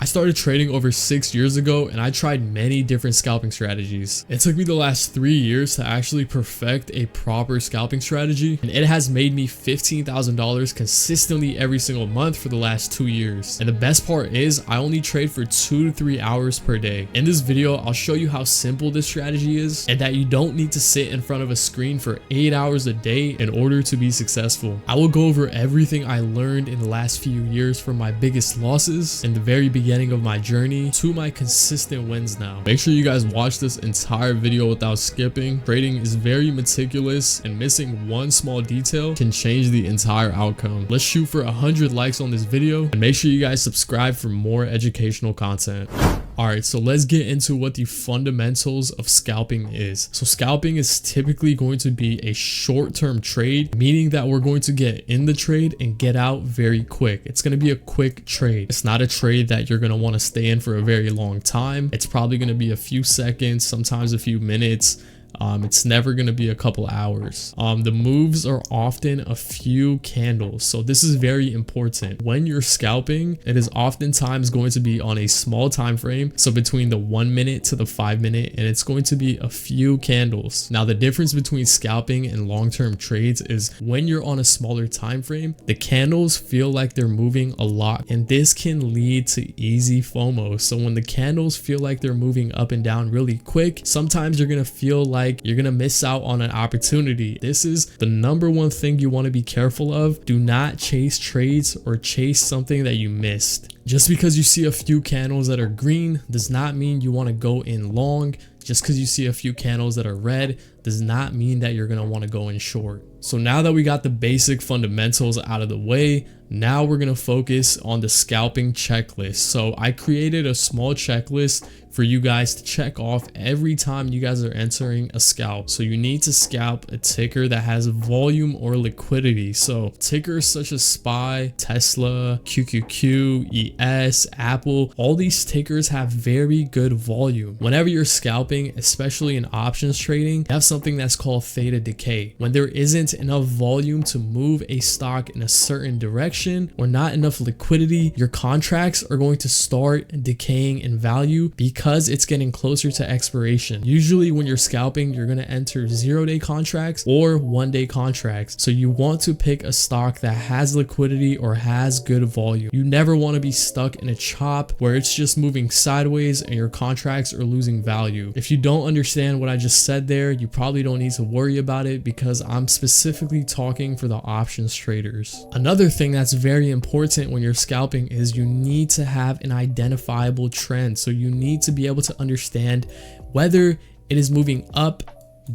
I started trading over 6 years ago and I tried many different scalping strategies. It took me the last 3 years to actually perfect a proper scalping strategy, and it has made me $15,000 consistently every single month for the last 2 years. And the best part is I only trade for 2 to 3 hours per day. In this video, I'll show you how simple this strategy is and that you don't need to sit in front of a screen for 8 hours a day in order to be successful. I will go over everything I learned in the last few years, from my biggest losses in the very beginning of my journey to my consistent wins now. Make sure you guys watch this entire video without skipping. Trading is very meticulous and missing one small detail can change the entire outcome. Let's shoot for 100 likes on this video and make sure you guys subscribe for more educational content. Alright, so let's get into what the fundamentals of scalping is. So scalping is typically going to be a short-term trade, meaning that we're going to get in the trade and get out very quick. It's going to be a quick trade. It's not a trade that you're going to want to stay in for a very long time. It's probably going to be a few seconds, sometimes a few minutes. It's never going to be a couple hours. The moves are often a few candles. So this is very important. When you're scalping, it is oftentimes going to be on a small time frame. So between the 1 minute to the 5 minute, and it's going to be a few candles. Now, the difference between scalping and long-term trades is when you're on a smaller time frame, the candles feel like they're moving a lot, and this can lead to easy FOMO. So when the candles feel like they're moving up and down really quick, sometimes you're going to feel like you're gonna miss out on an opportunity. This is the number one thing you want to be careful of. Do not chase trades or chase something that you missed. Just because you see a few candles that are green does not mean you want to go in long. Just because you see a few candles that are red does not mean that you're going to want to go in short. So now that we got the basic fundamentals out of the way, now we're going to focus on the scalping checklist. So I created a small checklist for you guys to check off every time you guys are entering a scalp. So you need to scalp a ticker that has volume or liquidity. So tickers such as SPY, Tesla, QQQ, ES, Apple, all these tickers have very good volume. Whenever you're scalping, especially in options trading, you have something that's called theta decay. When there isn't enough volume to move a stock in a certain direction or not enough liquidity, your contracts are going to start decaying in value because it's getting closer to expiration. Usually when you're scalping, you're going to enter 0-day contracts or 1-day contracts. So you want to pick a stock that has liquidity or has good volume. You never want to be stuck in a chop where it's just moving sideways and your contracts are losing value. If you don't understand what I just said there, you probably don't need to worry about it because I'm specifically talking for the options traders. Another thing that's very important when you're scalping is you need to have an identifiable trend. So you need to be able to understand whether it is moving up,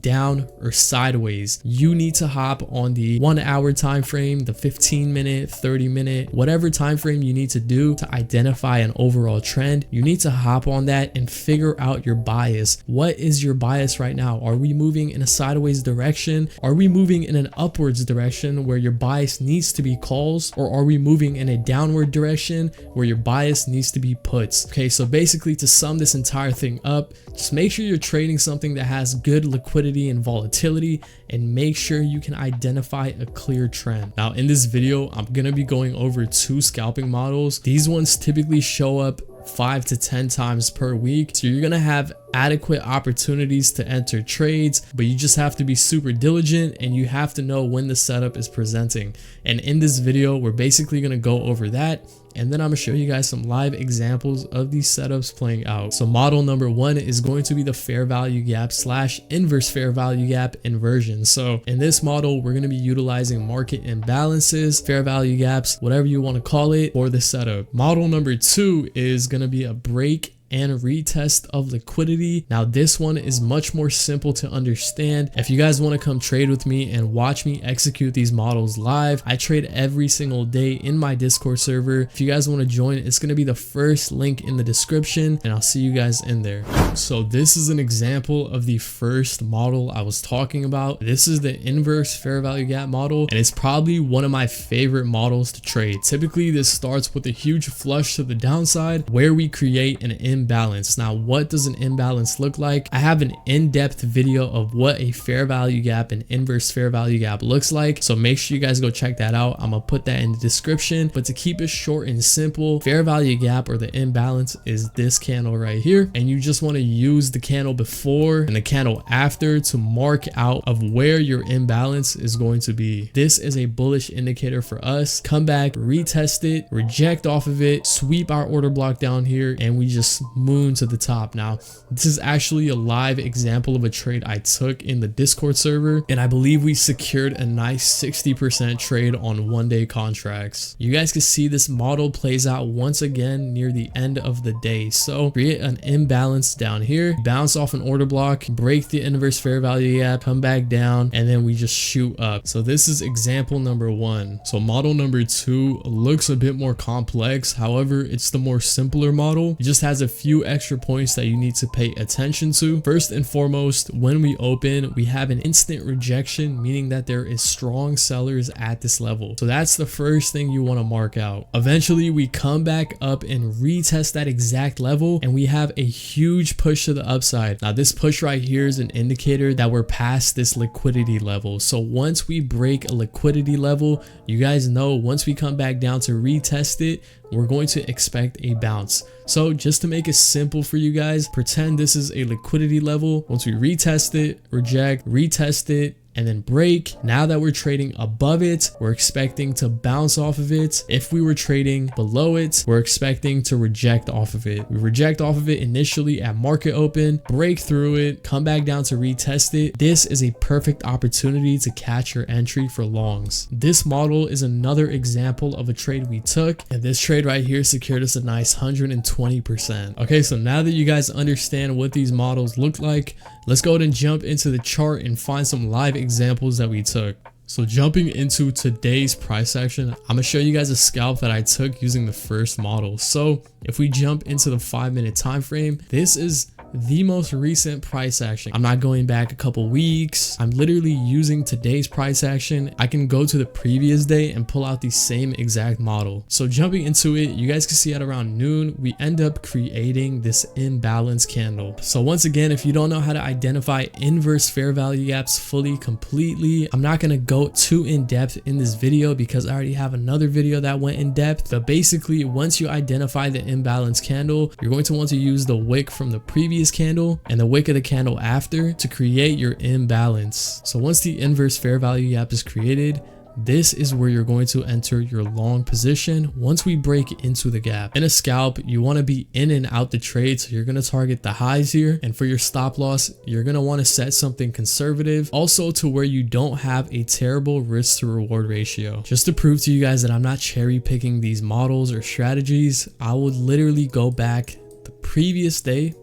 down, or sideways. You need to hop on the 1 hour time frame, the 15-minute, 30-minute, whatever time frame you need to do to identify an overall trend. You need to hop on that and figure out your bias. What is your bias right now? Are we moving in a sideways direction? Are we moving in an upwards direction where your bias needs to be calls? Or are we moving in a downward direction where your bias needs to be puts? Okay, so basically, to sum this entire thing up, just make sure you're trading something that has good liquidity and volatility, and make sure you can identify a clear trend. Now in this video, I'm going to be going over 2 scalping models. These ones typically show up 5 to 10 times per week. So you're going to have adequate opportunities to enter trades, but you just have to be super diligent and you have to know when the setup is presenting. And in this video, we're basically going to go over that. And then I'm gonna show you guys some live examples of these setups playing out. So model number 1 is going to be the fair value gap / inverse fair value gap inversion. So in this model, we're gonna be utilizing market imbalances, fair value gaps, whatever you want to call it, for the setup. Model number 2 is gonna be a break and retest of liquidity. Now this one is much more simple to understand. If you guys want to come trade with me and watch me execute these models live, I trade every single day in my Discord server. If you guys want to join, it's going to be the first link in the description, and I'll see you guys in there. So this is an example of the first model I was talking about. This is the inverse fair value gap model, and it's probably one of my favorite models to trade. Typically this starts with a huge flush to the downside where we create an imbalance. Now, what does an imbalance look like? I have an in-depth video of what a fair value gap and inverse fair value gap looks like, so make sure you guys go check that out. I'm gonna put that in the description. But to keep it short and simple, fair value gap or the imbalance is this candle right here, and you just want to use the candle before and the candle after to mark out of where your imbalance is going to be. This is a bullish indicator for us. Come back, retest it, reject off of it, sweep our order block down here, and we just moon to the top. Now, this is actually a live example of a trade I took in the Discord server, and I believe we secured a nice 60% trade on one-day contracts. You guys can see this model plays out once again near the end of the day. So create an imbalance down here, bounce off an order block, break the inverse fair value gap, come back down, and then we just shoot up. So this is example number 1. So model number 2 looks a bit more complex. However, it's the more simpler model. It just has a few extra points that you need to pay attention to. First and foremost, when we open, we have an instant rejection, meaning that there is strong sellers at this level. So that's the first thing you want to mark out. Eventually, we come back up and retest that exact level, and we have a huge push to the upside. Now, this push right here is an indicator that we're past this liquidity level. So once we break a liquidity level, you guys know once we come back down to retest it, we're going to expect a bounce. So just to make it simple for you guys, pretend this is a liquidity level. Once we retest it, reject, retest it, and then break. Now that we're trading above it, we're expecting to bounce off of it. If we were trading below it, we're expecting to reject off of it. We reject off of it initially at market open, break through it, come back down to retest it. This is a perfect opportunity to catch your entry for longs. This model is another example of a trade we took, and this trade right here secured us a nice 120%. Okay, so now that you guys understand what these models look like, let's go ahead and jump into the chart and find some live examples that we took. So jumping into today's price action, I'm gonna show you guys a scalp that I took using the first model. So if we jump into the 5-minute time frame, this is the most recent price action. I'm not going back a couple weeks. I'm literally using today's price action. I can go to the previous day and pull out the same exact model. So jumping into it, you guys can see at around noon, we end up creating this imbalance candle. So once again, if you don't know how to identify inverse fair value gaps fully, completely, I'm not gonna go too in depth in this video because I already have another video that went in depth. But basically, once you identify the imbalance candle, you're going to want to use the wick from the previous candle and the wick of the candle after to create your imbalance. So once the inverse fair value gap is created, this is where you're going to enter your long position once we break into the gap. In a scalp, you want to be in and out the trade, so you're going to target the highs here, and for your stop loss, you're going to want to set something conservative, also to where you don't have a terrible risk to reward ratio. Just to prove to you guys that I'm not cherry picking these models or strategies, I would literally go back the previous day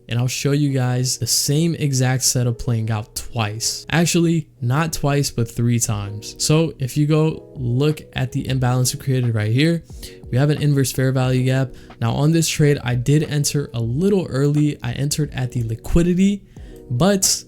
and I'll show you guys the same exact setup playing out twice. Actually, not twice, but 3 times. So if you go look at the imbalance we created right here, we have an inverse fair value gap. Now on this trade, I did enter a little early. I entered at the liquidity, but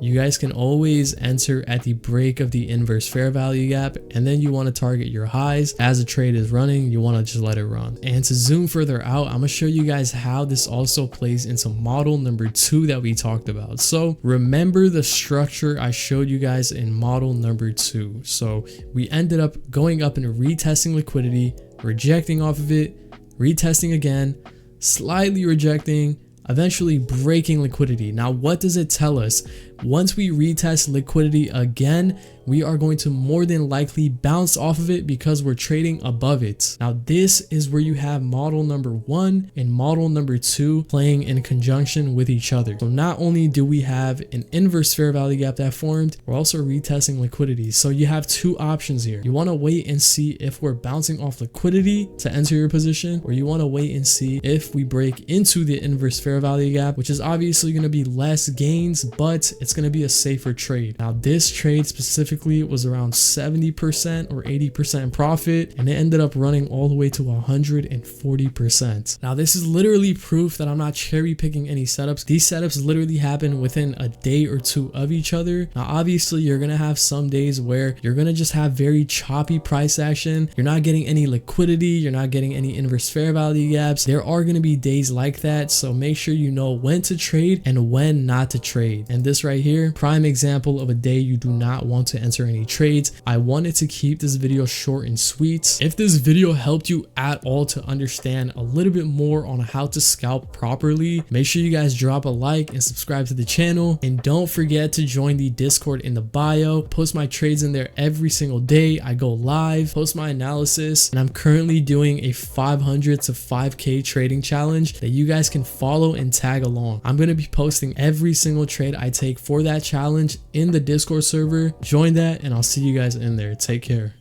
you guys can always enter at the break of the inverse fair value gap, and then you want to target your highs. As the trade is running, you want to just let it run. And to zoom further out, I'm going to show you guys how this also plays into model number 2 that we talked about. So remember the structure I showed you guys in model number 2. So we ended up going up and retesting liquidity, rejecting off of it, retesting again, slightly rejecting, eventually breaking liquidity. Now, what does it tell us? Once we retest liquidity again, we are going to more than likely bounce off of it because we're trading above it. Now, this is where you have model number 1 and model number 2 playing in conjunction with each other. So not only do we have an inverse fair value gap that formed, we're also retesting liquidity. So you have 2 options here. You want to wait and see if we're bouncing off liquidity to enter your position, or you want to wait and see if we break into the inverse fair value gap, which is obviously going to be less gains, but it's going to be a safer trade. Now this trade specifically was around 70% or 80% profit, and it ended up running all the way to 140%. Now this is literally proof that I'm not cherry picking any setups. These setups literally happen within a day or two of each other. Now obviously you're going to have some days where you're going to just have very choppy price action. You're not getting any liquidity. You're not getting any inverse fair value gaps. There are going to be days like that. So make sure you know when to trade and when not to trade. And this right here, prime example of a day you do not want to enter any trades. I wanted to keep this video short and sweet. If this video helped you at all to understand a little bit more on how to scalp properly, make sure you guys drop a like and subscribe to the channel. And don't forget to join the Discord in the bio. Post my trades in there every single day. I go live, post my analysis, and I'm currently doing a 500 to 5k trading challenge that you guys can follow and tag along. I'm going to be posting every single trade I take for that challenge in the Discord server. Join that and I'll see you guys in there. Take care.